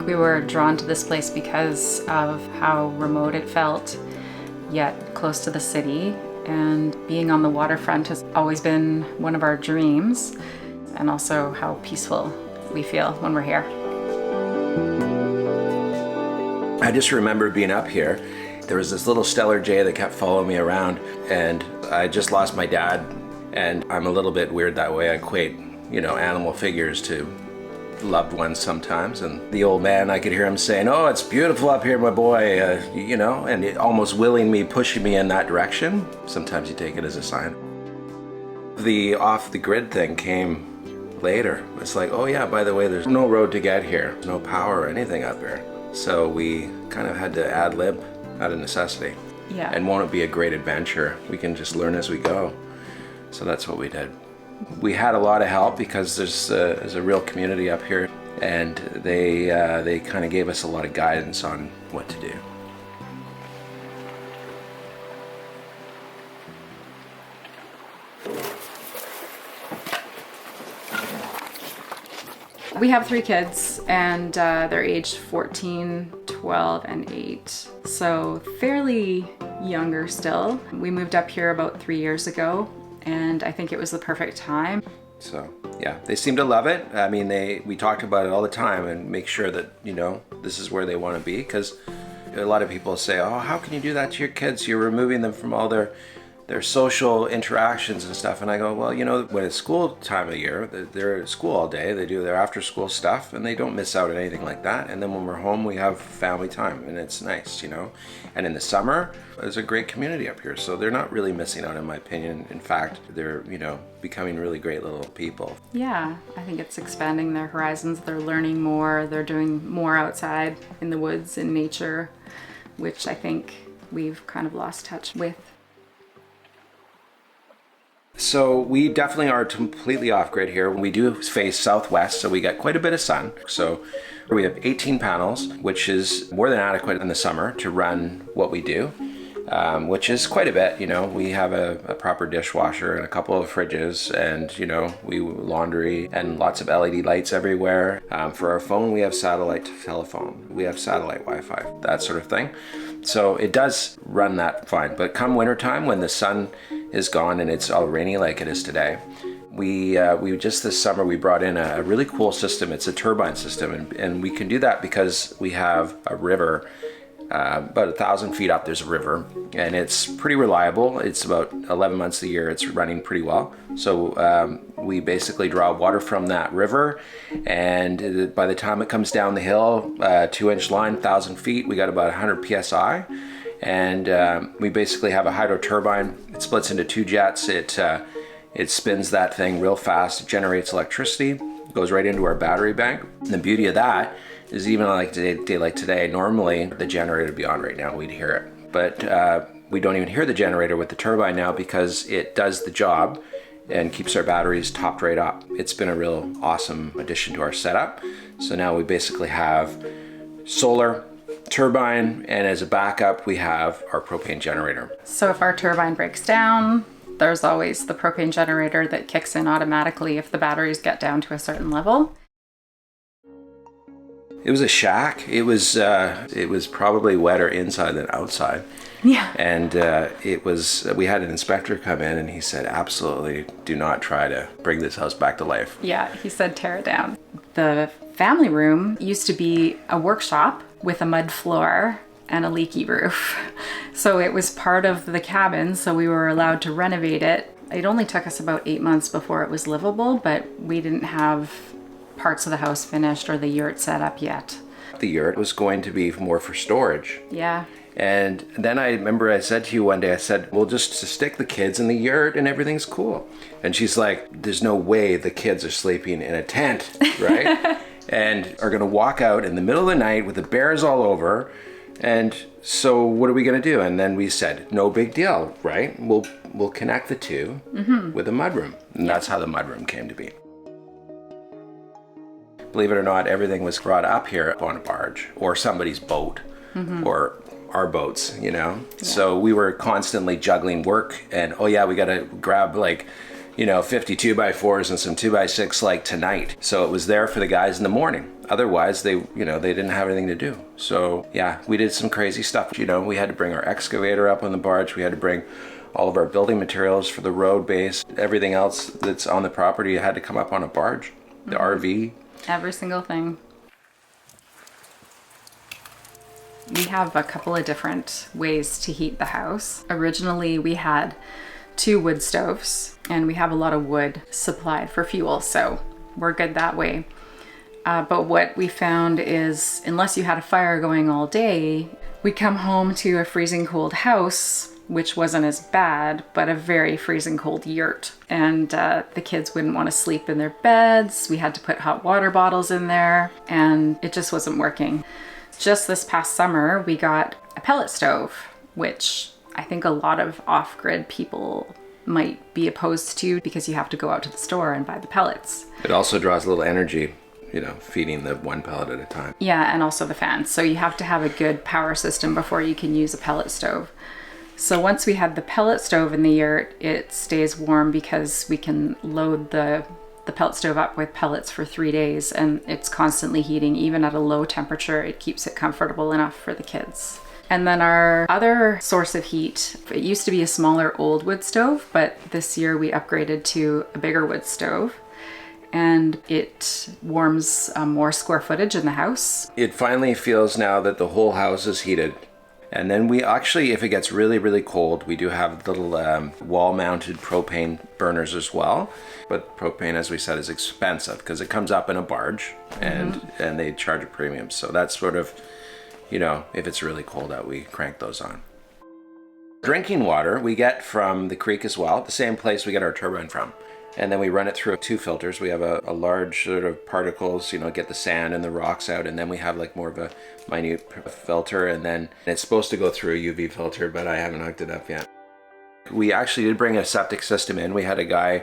think we were drawn to this place because of how remote it felt, yet close to the city. And being on the waterfront has always been one of our dreams, and also how peaceful we feel when we're here. I just remember being up here. There was this little Stellar Jay that kept following me around, and I just lost my dad, and I'm a little bit weird that way. I equate, animal figures to loved ones sometimes, and the old man, I could hear him saying, "Oh, it's beautiful up here, my boy," and it almost pushing me in that direction. Sometimes you take it as a sign. The off the grid thing came later. It's like, oh yeah, by the way, there's no road to get here, no power or anything up here. So we kind of had to ad lib out of necessity. Yeah. And won't it be a great adventure? We can just learn as we go. So that's what we did. We had a lot of help because there's a real community up here, and they kind of gave us a lot of guidance on what to do. We have 3 kids, and they're aged 14, 12, and 8. So fairly younger still. We moved up here about 3 years ago, and I think it was the perfect time. So yeah, they seem to love it. I mean, we talked about it all the time and make sure that, this is where they want to be, because a lot of people say, oh, how can you do that to your kids? You're removing them from all their social interactions and stuff. And I go, well, when it's school time of year, they're at school all day, they do their after school stuff, and they don't miss out on anything like that. And then when we're home, we have family time, and it's nice, And in the summer, there's a great community up here, so they're not really missing out, in my opinion. In fact, they're, becoming really great little people. Yeah, I think it's expanding their horizons. They're learning more, they're doing more outside in the woods, in nature, which I think we've kind of lost touch with. So we definitely are completely off-grid here. We do face southwest, so we get quite a bit of sun. So we have 18 panels, which is more than adequate in the summer to run what we do, which is quite a bit. We have a proper dishwasher and a couple of fridges, and we laundry and lots of LED lights everywhere. For our phone, we have satellite telephone. We have satellite Wi-Fi, that sort of thing. So it does run that fine. But come wintertime, when the sun is gone and it's all rainy like it is today, we just this summer we brought in a really cool system. It's a turbine system, and we can do that because we have a river. About 1,000 feet up, there's a river, and it's pretty reliable. It's about 11 months a year. It's running pretty well. So we basically draw water from that river, and by the time it comes down the hill, 2-inch line, 1,000 feet, we got about 100 psi. And we basically have a hydro turbine. It splits into 2 jets. It spins that thing real fast. It generates electricity, goes right into our battery bank. And the beauty of that is, even like a day like today, normally the generator would be on right now, we'd hear it. But we don't even hear the generator with the turbine now, because it does the job and keeps our batteries topped right up. It's been a real awesome addition to our setup. So now we basically have solar, turbine, and as a backup, we have our propane generator. So if our turbine breaks down, there's always the propane generator that kicks in automatically if the batteries get down to a certain level. It was a shack. It was probably wetter inside than outside. Yeah. And we had an inspector come in, and he said, absolutely do not try to bring this house back to life. Yeah, he said tear it down. The family room used to be a workshop with a mud floor and a leaky roof. So it was part of the cabin, so we were allowed to renovate it. It only took us about 8 months before it was livable, but we didn't have parts of the house finished or the yurt set up yet. The yurt was going to be more for storage. Yeah. And then I remember I said to you one day, I said, we'll just stick the kids in the yurt and everything's cool. And she's like, there's no way the kids are sleeping in a tent, right? And are gonna walk out in the middle of the night with the bears all over. And so what are we gonna do? And then we said, no big deal, right? We'll connect the two with a mudroom. And that's how the mudroom came to be. Believe it or not, everything was brought up here on a barge or somebody's boat or our boats, Yeah. So we were constantly juggling work, and oh yeah, we got to grab 50 2x4s and some 2x6 like tonight. So it was there for the guys in the morning. Otherwise, they didn't have anything to do. So yeah, we did some crazy stuff. We had to bring our excavator up on the barge. We had to bring all of our building materials for the road base. Everything else that's on the property had to come up on a barge. The RV. Every single thing. We have a couple of different ways to heat the house. Originally, we had 2 wood stoves, and we have a lot of wood supplied for fuel, so we're good that way. But what we found is, unless you had a fire going all day, we'd come home to a freezing cold house, which wasn't as bad, but a very freezing cold yurt. And the kids wouldn't want to sleep in their beds. We had to put hot water bottles in there, and it just wasn't working. Just this past summer, we got a pellet stove, which I think a lot of off-grid people might be opposed to because you have to go out to the store and buy the pellets. It also draws a little energy, feeding the 1 pellet at a time. Yeah, and also the fans. So you have to have a good power system before you can use a pellet stove. So once we had the pellet stove in the yurt, it stays warm because we can load the pellet stove up with pellets for 3 days, and it's constantly heating. Even at a low temperature, it keeps it comfortable enough for the kids. And then our other source of heat, it used to be a smaller old wood stove, but this year we upgraded to a bigger wood stove, and it warms more square footage in the house. It finally feels now that the whole house is heated. And then we actually, if it gets really, really cold, we do have little wall-mounted propane burners as well. But propane, as we said, is expensive because it comes up in a barge and they charge a premium. So that's sort of, if it's really cold out, we crank those on. Drinking water we get from the creek as well, the same place we get our turbine from. And then we run it through 2 filters. We have a large sort of particles, get the sand and the rocks out. And then we have like more of a minute filter. And then it's supposed to go through a UV filter, but I haven't hooked it up yet. We actually did bring a septic system in. We had a guy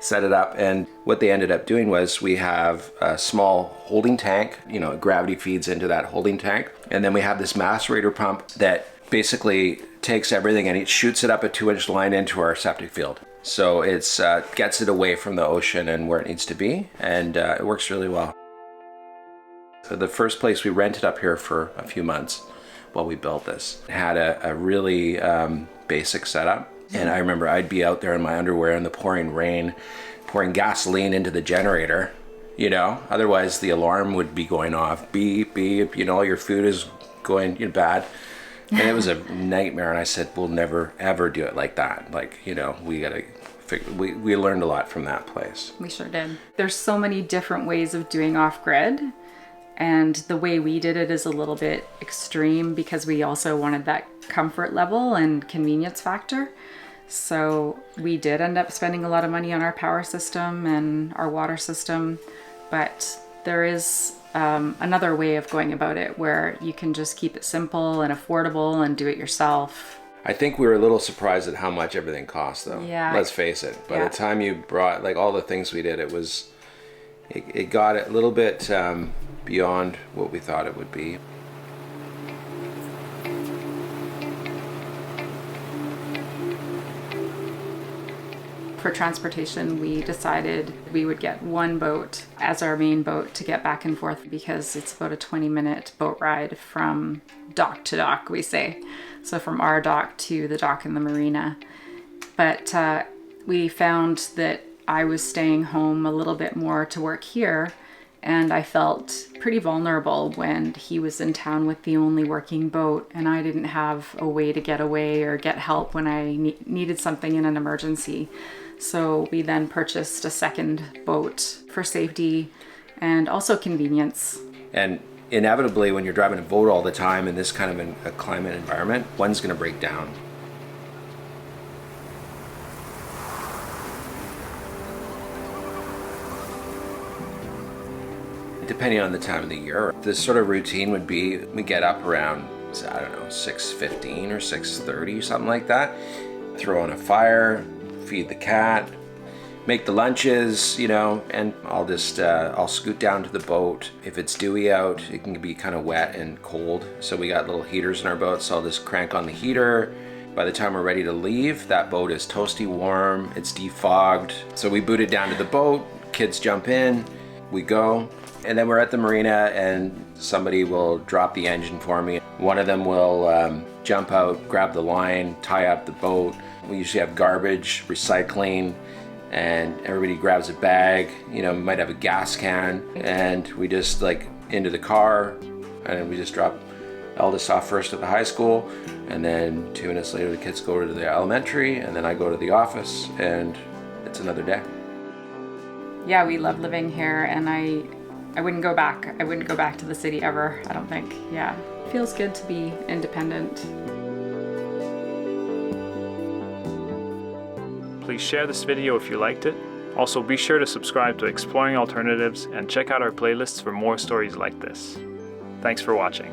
set it up. And what they ended up doing was we have a small holding tank, gravity feeds into that holding tank. And then we have this macerator pump that basically takes everything and it shoots it up a 2-inch line into our septic field. So it's gets it away from the ocean and where it needs to be, and it works really well. So the first place we rented up here for a few months while we built this had a really basic setup. And I remember I'd be out there in my underwear in the pouring rain, pouring gasoline into the generator, otherwise the alarm would be going off, beep, beep, your food is going bad. And it was a nightmare, and I said, we'll never, ever do it like that. We gotta figure, we learned a lot from that place. We sure did. There's so many different ways of doing off-grid, and the way we did it is a little bit extreme because we also wanted that comfort level and convenience factor. So we did end up spending a lot of money on our power system and our water system, but there is another way of going about it where you can just keep it simple and affordable and do it yourself. I think we were a little surprised at how much everything cost, though. Yeah. Let's face it. By the time you brought all the things we did, it got a little bit beyond what we thought it would be. For transportation, we decided we would get 1 boat as our main boat to get back and forth because it's about a 20-minute boat ride from dock to dock, we say. So from our dock to the dock in the marina. But we found that I was staying home a little bit more to work here, and I felt pretty vulnerable when he was in town with the only working boat and I didn't have a way to get away or get help when I needed something in an emergency. So we then purchased a second boat for safety and also convenience. And inevitably, when you're driving a boat all the time in this kind of a climate environment, one's going to break down. Depending on the time of the year, the sort of routine would be we get up around, 6:15 or 6:30, something like that. Throw on a fire, feed the cat, make the lunches, and I'll scoot down to the boat. If it's dewy out, it can be kind of wet and cold. So we got little heaters in our boat, so I'll just crank on the heater. By the time we're ready to leave, that boat is toasty warm, it's defogged. So we boot it down to the boat, kids jump in, we go. And then we're at the marina and somebody will drop the engine for me. One of them will jump out, grab the line, tie up the boat. We usually have garbage, recycling, and everybody grabs a bag. You know, we might have a gas can, and we just like into the car, and we just drop eldest off first at the high school, and then 2 minutes later the kids go to the elementary, and then I go to the office, and it's another day. Yeah, we love living here, and I wouldn't go back. I wouldn't go back to the city ever, I don't think. Yeah, it feels good to be independent. Please share this video if you liked it. Also, be sure to subscribe to Exploring Alternatives and check out our playlists for more stories like this. Thanks for watching.